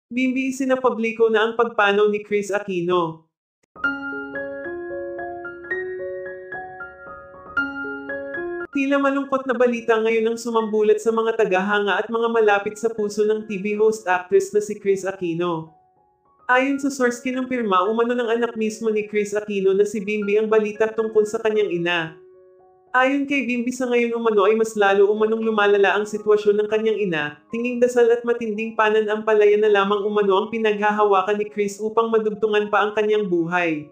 Bimbi isinapubliko na ang pagpanaw ni Chris Aquino. Tila malungkot na balita ngayon ang sumambulat sa mga tagahanga at mga malapit sa puso ng TV host actress na si Chris Aquino. Ayon sa source kinumpirma umano ng anak mismo ni Chris Aquino na si Bimbi ang balita tungkol sa kanyang ina. Ayon kay Bimbi sa ngayon umano ay mas lalo umanong lumalala ang sitwasyon ng kanyang ina, tinging dasal at matinding pananampalataya na lamang umano ang pinaghahawakan ni Chris upang madugtungan pa ang kanyang buhay.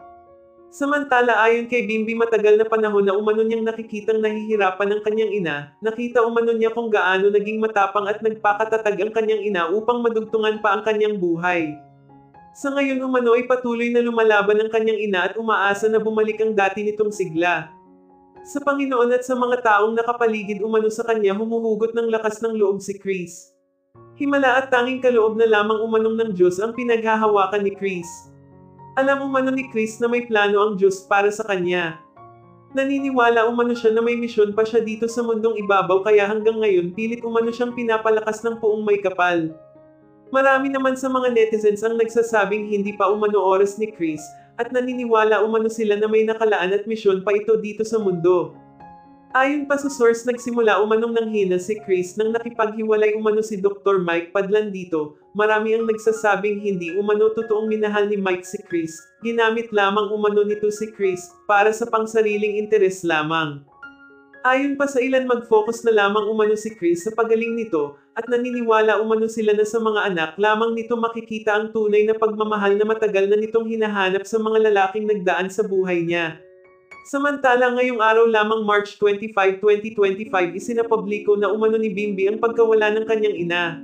Samantala ayon kay Bimbi matagal na panahon na umano niyang nakikitang nahihirapan ng kanyang ina, nakita umano niya kung gaano naging matapang at nagpakatatag ang kanyang ina upang madugtungan pa ang kanyang buhay. Sa ngayon umano ay patuloy na lumalaban ang kanyang ina at umaasa na bumalik ang dati nitong sigla. Sa Panginoon at sa mga taong nakapaligid umano sa kanya humuhugot ng lakas ng loob si Chris. Himala at tanging kaloob na lamang umanong ng Diyos ang pinaghahawakan ni Chris. Alam umano ni Chris na may plano ang Diyos para sa kanya. Naniniwala umano siya na may misyon pa siya dito sa mundong ibabaw kaya hanggang ngayon pilit umano siyang pinapalakas ng puong may kapal. Marami naman sa mga netizens ang nagsasabing hindi pa umano oras ni Chris, at naniniwala umano sila na may nakalaan at misyon pa ito dito sa mundo. Ayon pa sa source nagsimula umanong nanghina si Chris nang nakipaghiwalay umano si Dr. Mike Padlan dito, marami ang nagsasabing hindi umano totoong minahal ni Mike si Chris, ginamit lamang umano nito si Chris, para sa pangsariling interes lamang. Ayon pa sa ilan mag-focus na lamang umano si Chris sa pagaling nito, at naniniwala umano sila na sa mga anak lamang nito makikita ang tunay na pagmamahal na matagal na nitong hinahanap sa mga lalaking nagdaan sa buhay niya. Samantala ngayong araw lamang March 25, 2025 isinapubliko na umano ni Bimbi ang pagkawala ng kanyang ina.